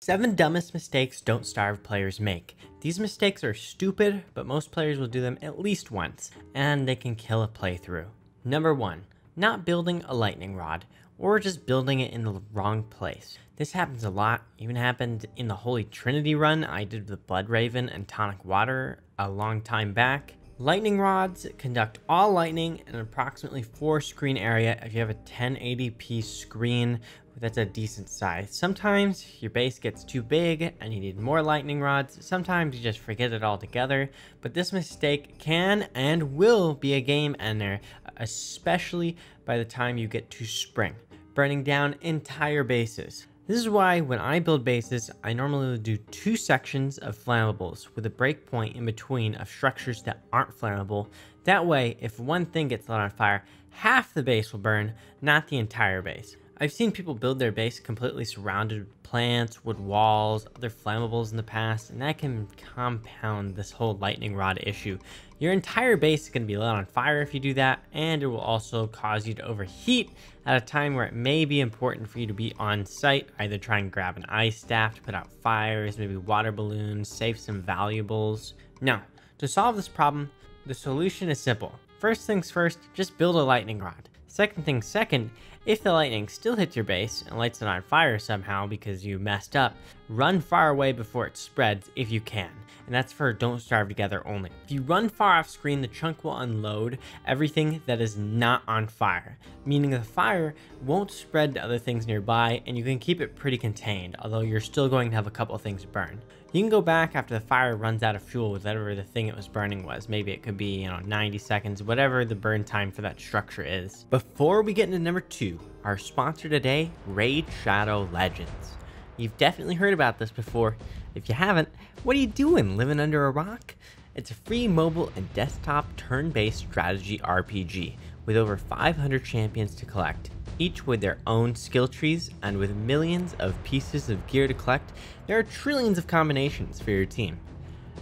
7 dumbest mistakes Don't Starve players make. These mistakes are stupid, but most players will do them at least once, and they can kill a playthrough. Number 1. Not building a lightning rod, or just building it in the wrong place. This happens a lot, even happened in the Holy Trinity run I did with Blood Raven and Tonic Water a long time back. Lightning rods conduct all lightning in an approximately 4 screen area if you have a 1080p screen that's a decent size. Sometimes your base gets too big and you need more lightning rods. Sometimes you just forget it altogether, but this mistake can and will be a game ender, especially by the time you get to spring, burning down entire bases. This is why when I build bases, I normally do 2 sections of flammables with a breakpoint in between of structures that aren't flammable. That way, if one thing gets lit on fire, half the base will burn, not the entire base. I've seen people build their base completely surrounded with plants, wood walls, other flammables in the past, and that can compound this whole lightning rod issue. Your entire base is going to be lit on fire if you do that, and it will also cause you to overheat at a time where it may be important for you to be on site, either try and grab an ice staff to put out fires, maybe water balloons, save some valuables. Now, to solve this problem, the solution is simple. First things first, just build a lightning rod. Second things second, if the lightning still hits your base and lights it on fire somehow because you messed up, run far away before it spreads if you can. And that's for Don't Starve Together only. If you run far off screen, the chunk will unload everything that is not on fire, meaning the fire won't spread to other things nearby and you can keep it pretty contained, although you're still going to have a couple things burn. You can go back after the fire runs out of fuel with whatever the thing it was burning was. Maybe it could be, 90 seconds, whatever the burn time for that structure is. Before we get into number 2, our sponsor today, Raid Shadow Legends. You've definitely heard about this before. If you haven't, what are you doing, living under a rock? It's a free mobile and desktop turn-based strategy RPG with over 500 champions to collect, each with their own skill trees, and with millions of pieces of gear to collect, there are trillions of combinations for your team.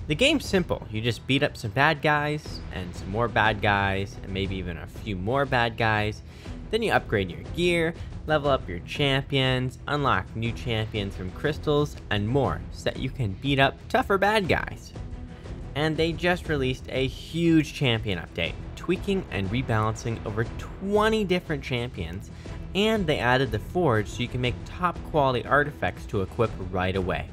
The game's simple. You just beat up some bad guys, and some more bad guys, and maybe even a few more bad guys. Then you upgrade your gear, level up your champions, unlock new champions from crystals, and more, so that you can beat up tougher bad guys. And they just released a huge champion update, tweaking and rebalancing over 20 different champions, and they added the forge so you can make top quality artifacts to equip right away.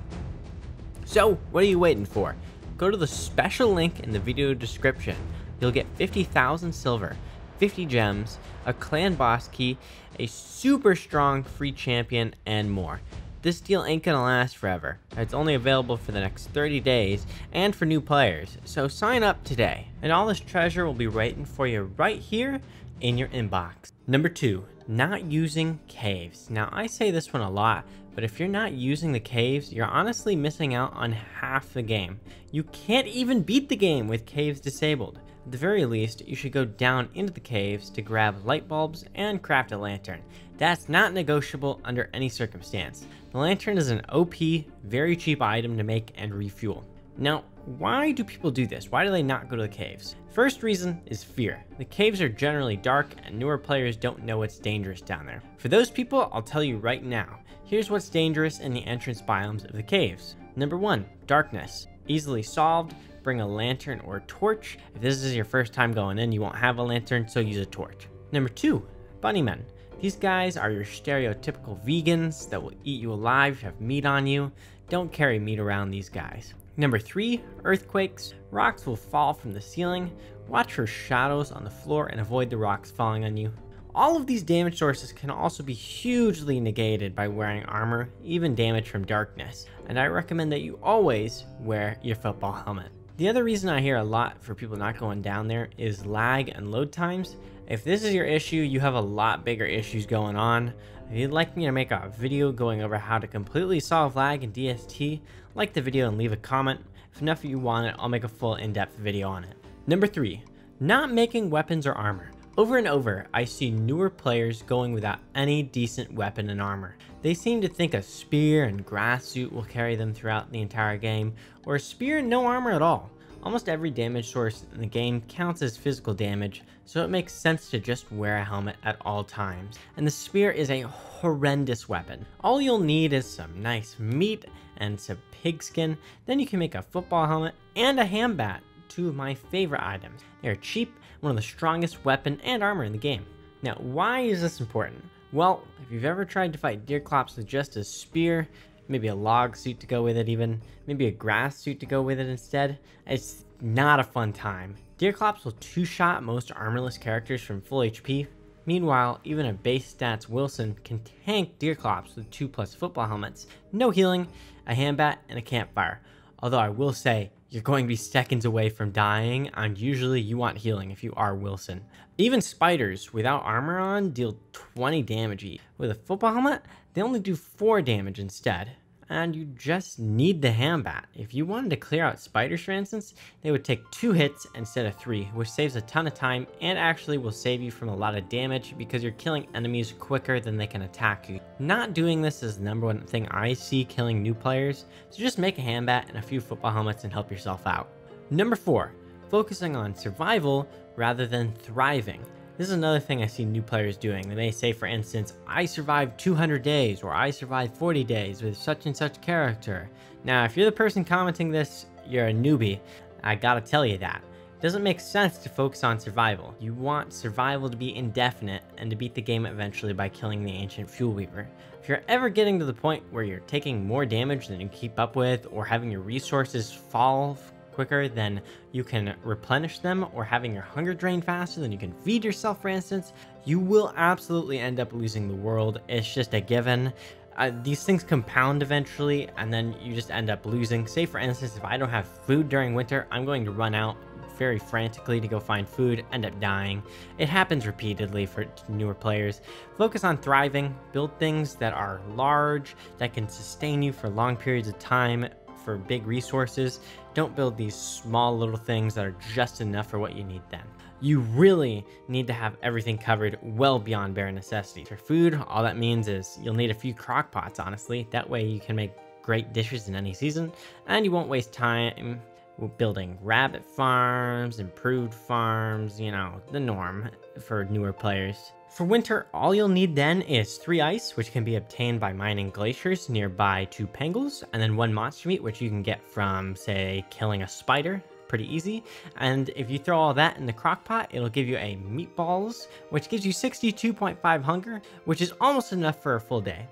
So what are you waiting for? Go to the special link in the video description. You'll get 50,000 silver, 50 gems, a clan boss key, a super strong free champion, and more. This deal ain't gonna last forever. It's only available for the next 30 days and for new players, so sign up today. And all this treasure will be waiting for you right here in your inbox. Number 2, not using caves. Now I say this one a lot, but if you're not using the caves, you're honestly missing out on half the game. You can't even beat the game with caves disabled. At the very least, you should go down into the caves to grab light bulbs and craft a lantern. That's not negotiable under any circumstance. The lantern is an OP, very cheap item to make and refuel. Now, why do people do this? Why do they not go to the caves? First reason is fear. The caves are generally dark and newer players don't know what's dangerous down there. For those people, I'll tell you right now. Here's what's dangerous in the entrance biomes of the caves. Number 1, darkness. Easily solved. Bring a lantern or a torch. If this is your first time going in, you won't have a lantern, so use a torch. Number 2, bunnymen. These guys are your stereotypical vegans that will eat you alive if you have meat on you. Don't carry meat around these guys. Number 3, earthquakes. Rocks will fall from the ceiling. Watch for shadows on the floor and avoid the rocks falling on you. All of these damage sources can also be hugely negated by wearing armor, even damage from darkness. And I recommend that you always wear your football helmet. The other reason I hear a lot for people not going down there is lag and load times. If this is your issue, you have a lot bigger issues going on. If you'd like me to make a video going over how to completely solve lag in DST, like the video and leave a comment. If enough of you want it, I'll make a full in-depth video on it. Number 3, not making weapons or armor. Over and over, I see newer players going without any decent weapon and armor. They seem to think a spear and grass suit will carry them throughout the entire game, or a spear and no armor at all. Almost every damage source in the game counts as physical damage, so it makes sense to just wear a helmet at all times. And the spear is a horrendous weapon. All you'll need is some nice meat and some pigskin, then you can make a football helmet and a hand bat, two of my favorite items. They are cheap, one of the strongest weapon and armor in the game. Now, why is this important? Well, if you've ever tried to fight Deerclops with just a spear, maybe a log suit to go with it even, maybe a grass suit to go with it instead, it's not a fun time. Deerclops will two-shot most armorless characters from full HP. Meanwhile, even a base stats Wilson can tank Deerclops with 2+ football helmets, no healing, a hand bat, and a campfire. Although I will say, you're going to be seconds away from dying, and usually you want healing if you are Wilson. Even spiders without armor on deal 20 damage each. With a football helmet, they only do 4 damage instead. And you just need the hand bat. If you wanted to clear out spiders, for instance, they would take 2 hits instead of 3, which saves a ton of time and actually will save you from a lot of damage because you're killing enemies quicker than they can attack you. Not doing this is the #1 thing I see killing new players, so just make a hand bat and a few football helmets and help yourself out. Number 4, focusing on survival rather than thriving. This is another thing I see new players doing. They may say, for instance, I survived 200 days or I survived 40 days with such and such character. Now, if you're the person commenting this, you're a newbie. I gotta tell you that. It doesn't make sense to focus on survival. You want survival to be indefinite and to beat the game eventually by killing the ancient fuel weaver. If you're ever getting to the point where you're taking more damage than you keep up with or having your resources fall quicker than you can replenish them, or having your hunger drain faster than you can feed yourself, for instance, you will absolutely end up losing the world. It's just a given. These things compound eventually, and then you just end up losing. Say, for instance, if I don't have food during winter, I'm going to run out very frantically to go find food, end up dying. It happens repeatedly for newer players. Focus on thriving, build things that are large, that can sustain you for long periods of time, for big resources. Don't build these small little things that are just enough for what you need then. You really need to have everything covered well beyond bare necessities. For food, all that means is you'll need a few crock pots, honestly. That way you can make great dishes in any season, and you won't waste time building rabbit farms, improved farms, you know, the norm for newer players. For winter, all you'll need then is 3 ice, which can be obtained by mining glaciers nearby 2 pangles, and then 1 monster meat, which you can get from, say, killing a spider. Pretty easy. And if you throw all that in the crock pot, it'll give you a meatballs, which gives you 62.5 hunger, which is almost enough for a full day.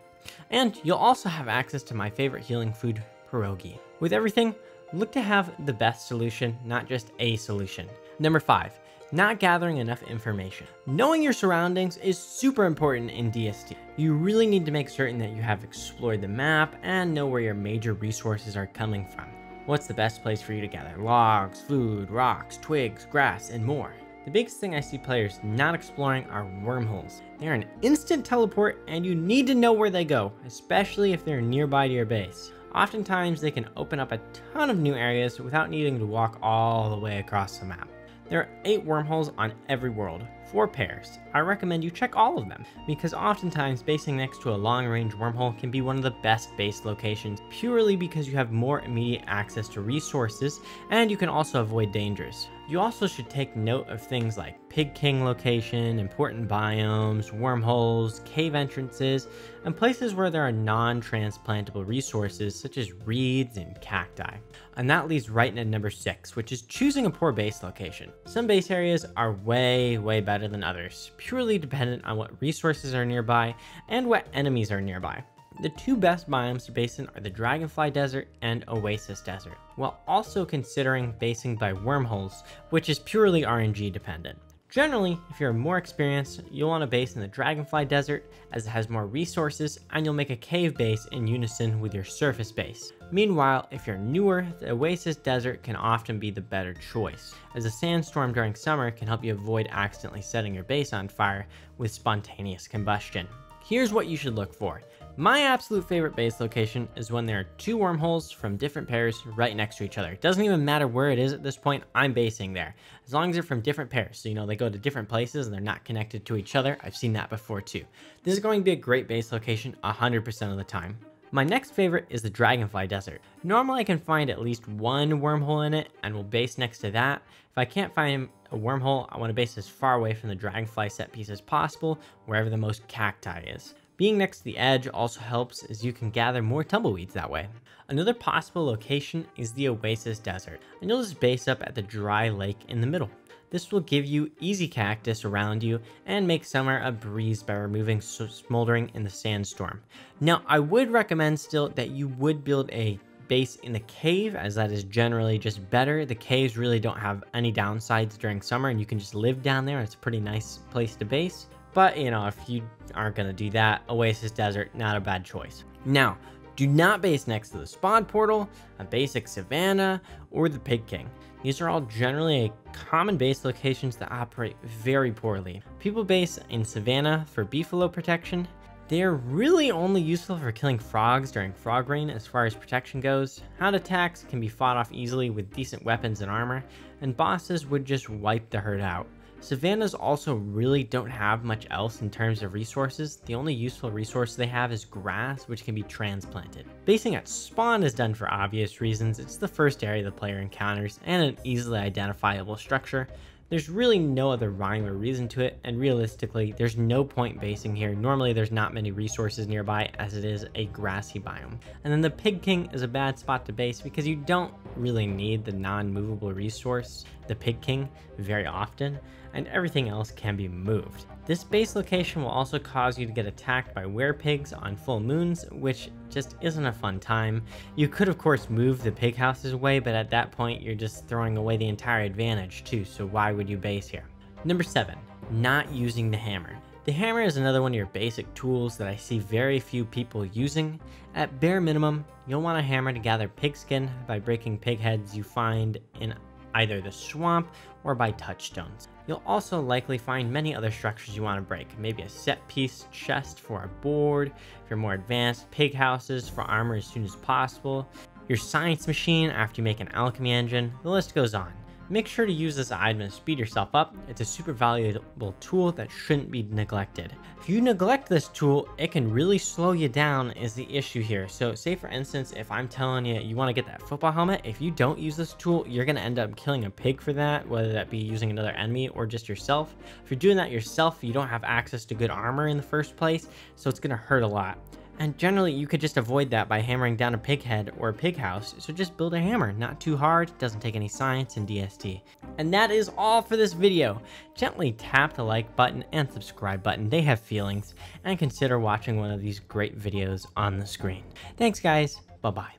And you'll also have access to my favorite healing food, pierogi. With everything, look to have the best solution, not just a solution. Number 5, not gathering enough information. Knowing your surroundings is super important in DST. You really need to make certain that you have explored the map and know where your major resources are coming from. What's the best place for you to gather logs, food, rocks, twigs, grass, and more? The biggest thing I see players not exploring are wormholes. They're an instant teleport and you need to know where they go, especially if they're nearby to your base. Oftentimes they can open up a ton of new areas without needing to walk all the way across the map. There are 8 wormholes on every world, 4 pairs. I recommend you check all of them, because oftentimes basing next to a long-range wormhole can be one of the best base locations, purely because you have more immediate access to resources, and you can also avoid dangers. You also should take note of things like Pig King location, important biomes, wormholes, cave entrances, and places where there are non-transplantable resources such as reeds and cacti. And that leads right into number 6, which is choosing a poor base location. Some base areas are way better than others, purely dependent on what resources are nearby and what enemies are nearby. The 2 best biomes to base in are the Dragonfly Desert and Oasis Desert, while also considering basing by wormholes, which is purely RNG dependent. Generally, if you're more experienced, you'll want to base in the Dragonfly Desert as it has more resources, and you'll make a cave base in unison with your surface base. Meanwhile, if you're newer, the Oasis Desert can often be the better choice, as a sandstorm during summer can help you avoid accidentally setting your base on fire with spontaneous combustion. Here's what you should look for. My absolute favorite base location is when there are 2 wormholes from different pairs right next to each other. It doesn't even matter where it is at this point, I'm basing there. As long as they're from different pairs, so you know they go to different places and they're not connected to each other. I've seen that before too. This is going to be a great base location 100% of the time. My next favorite is the Dragonfly Desert. Normally I can find at least one wormhole in it and will base next to that. If I can't find a wormhole, I want to base as far away from the Dragonfly set piece as possible, wherever the most cacti is. Being next to the edge also helps as you can gather more tumbleweeds that way. Another possible location is the Oasis Desert, and you'll just base up at the dry lake in the middle. This will give you easy cactus around you and make summer a breeze by removing smoldering in the sandstorm. Now, I would recommend still that you would build a base in the cave, as that is generally just better. The caves really don't have any downsides during summer and you can just live down there. It's a pretty nice place to base. But, you know, if you aren't going to do that, Oasis Desert, not a bad choice. Now, do not base next to the spawn portal, a basic savanna, or the Pig King. These are all generally common base locations that operate very poorly. People base in savanna for beefalo protection. They're really only useful for killing frogs during frog rain as far as protection goes. Hound attacks can be fought off easily with decent weapons and armor, and bosses would just wipe the herd out. Savannas also really don't have much else in terms of resources. The only useful resource they have is grass, which can be transplanted. Basing at spawn is done for obvious reasons. It's the first area the player encounters and an easily identifiable structure. There's really no other rhyme or reason to it, and realistically, there's no point basing here. Normally, there's not many resources nearby as it is a grassy biome. And then the Pig King is a bad spot to base because you don't really need the non-movable resource, the Pig King, very often, and everything else can be moved. This base location will also cause you to get attacked by werepigs on full moons, which just isn't a fun time. You could of course move the pig houses away, but at that point you're just throwing away the entire advantage too, so why would you base here? Number 7, not using the hammer. The hammer is another one of your basic tools that I see very few people using. At bare minimum, you'll want a hammer to gather pigskin by breaking pig heads you find in either the swamp or by touchstones. You'll also likely find many other structures you want to break, maybe a set piece chest for a board, if you're more advanced, pig houses for armor as soon as possible, your science machine after you make an alchemy engine, the list goes on. Make sure to use this item to speed yourself up. It's a super valuable tool that shouldn't be neglected. If you neglect this tool, it can really slow you down is the issue here. So say for instance, if I'm telling you, you want to get that football helmet, if you don't use this tool, you're going to end up killing a pig for that, whether that be using another enemy or just yourself. If you're doing that yourself, you don't have access to good armor in the first place, so it's going to hurt a lot. And generally, you could just avoid that by hammering down a pig head or a pig house, so just build a hammer. Not too hard, doesn't take any science and DST. And that is all for this video. Gently tap the like button and subscribe button, they have feelings, and consider watching one of these great videos on the screen. Thanks guys, bye bye.